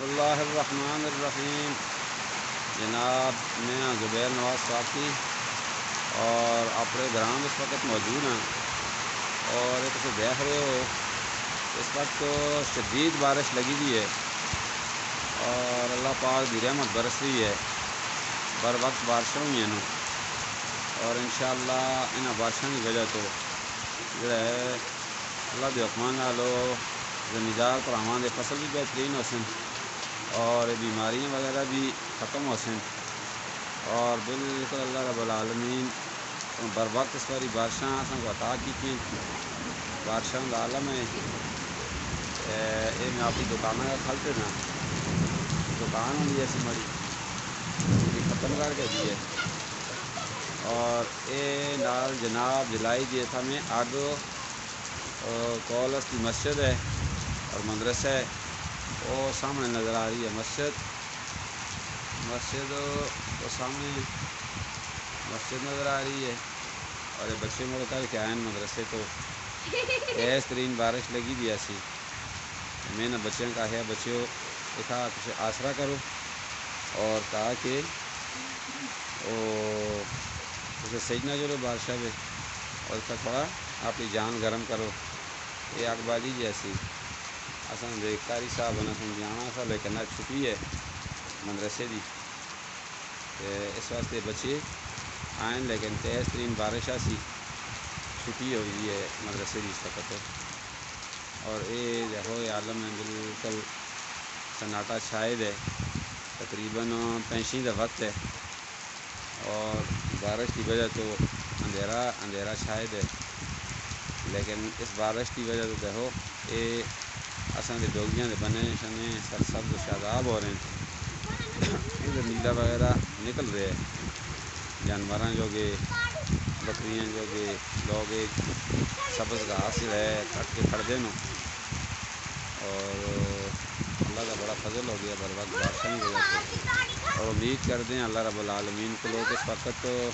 اللہ الرحمن الرحیم۔ جناب میں زبیر نواز ساتھی اور اپنے گرام اس وقت موجود ہیں اور ایک دیکھ رہے ہو اس وقت تو شدید بارش لگی ہوئی ہے اور اللہ پاک دی رحمت برس رہی ہے۔ بر وقت بارشوں ہوئی ہیں اور انشاءاللہ ان بارشوں کی وجہ تو جڑا ہے اللہ کے حکمان نالو زمیندار پراواں دے فصل بھی بہترین ہو سن اور بیماریاں وغیرہ بھی ختم ہو سن اور بالکل اللہ رب العالمین بر وقت اس باری بارشاں کو عطا کی بارشوں کا عالم ہے۔ یہ میں اپنی دکانوں کا کھلتے نا دکان ہوئی ایسی مڑی ختم کر کے دی ہے اور یہ نال جناب جلائی دی تھا میں اگ کولس کی مسجد ہے اور مدرسہ ہے وہ سامنے نظر آ رہی ہے۔ مسجد وہ سامنے مسجد نظر آ رہی ہے اور یہ بچے مڑ کر کے آئے مدرسے تو تیز ترین بارش لگی دی ایسی۔ میں نے بچوں کا ہے بچوں دکھا کچھ آسرا کرو اور کہا کہ اسے سجنا چلو بادشاہ میں اور اس کا تھوڑا اپنی جان گرم کرو۔ یہ اقبالی جیسی اصل دیکھ کاری صاحب نے سمجھانا تھا لیکن اب چھٹی ہے مدرسے دی اس واسطے بچے آئیں لیکن تیز ترین بارش ایسی چھٹی ہوئی ہے مدرسے دی اس وقت اور یہ دیکھو یہ عالم میں بالکل سناٹا شاید ہے تقریباً 5 وقت ہے اور بارش کی وجہ تو اندھیرا شاید ہے لیکن اس بارش کی وجہ تو دیکھو یہ اصل کے ڈوگیاں کے بنے شنے سرسبز و شاداب ہو رہے ہیں نیلا وغیرہ نکل رہے ہیں جانوراں جو کہ بکریاں جو کہ لوگ ایک سبز گھاس ہے کٹ کے کھڑ دیں اور اللہ کا بڑا فضل ہو گیا بر وقت بارشوں کی وجہ سے اور امید کرتے ہیں اللہ رب العالمین کو لوگ اس وقت تو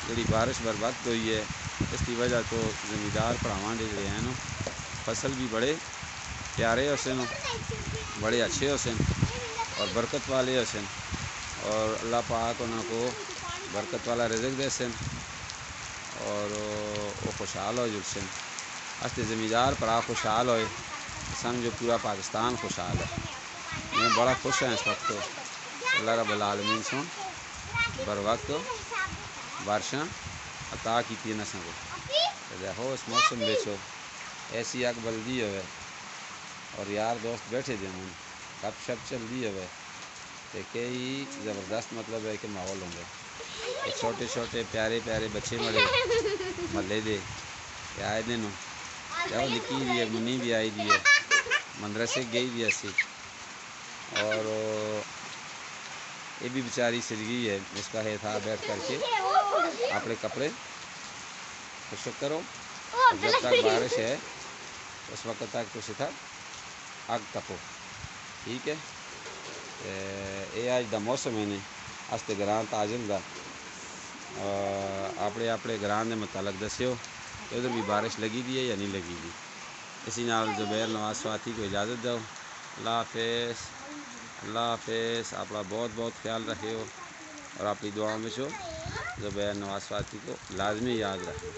جڑی بارش بر وقت ہوئی ہے اس کی وجہ تو زمیندار پراواں دے جڑے ہیں فصل بھی بڑے پیارے ہو سن بڑے اچھے ہو سن اور برکت والے ہو سن اور اللہ پاک انہوں کو برکت والا رزق دے سن اور وہ خوشحال ہو جل سن اس زمیندار پرا خوشحال ہوئے سمجھو پورا پاکستان خوشحال ہے۔ میں بڑا خوش ہوں اس وقت تو اللہ رب العالمین سن بر وقت بارشاں عطا کی نساں کو دیکھو اس موسم بیچو ایسی اگ بلدی ہوئے اور یار دوست بیٹھے دے ہوں گپ شپ چل دی ہوئے تو کئی زبردست مطلب ہے کہ ماحول ہوں گے چھوٹے چھوٹے پیارے پیارے بچے مڑے محلے دے آئے دن دیکھو نکی دی ہے منی بھی آئی دی ہے مدرسے گئی بھی ایسی اور یہ بھی بیچاری سجگی ہے اس کا ہے تھا بیٹھ کر کے اپنے کپڑے خشک کرو جب تک بارش ہے اس وقت تک تو تھا اگ تپو ٹھیک ہے۔ یہ آج دا موسم ہے استے گران تاجل دا اپنے اپنے گران دے متعلق دسیو کہ ادھر بھی بارش لگی دی ہے یا نہیں لگی دی۔ اسی نال زبیر نواز ساتھی کو اجازت دو۔ اللہ حافظ اللہ حافظ اپنا بہت بہت خیال رکھے ہو اور اپنی دعا میں زبیر نواز ساتھی کو لازمی یاد رکھے۔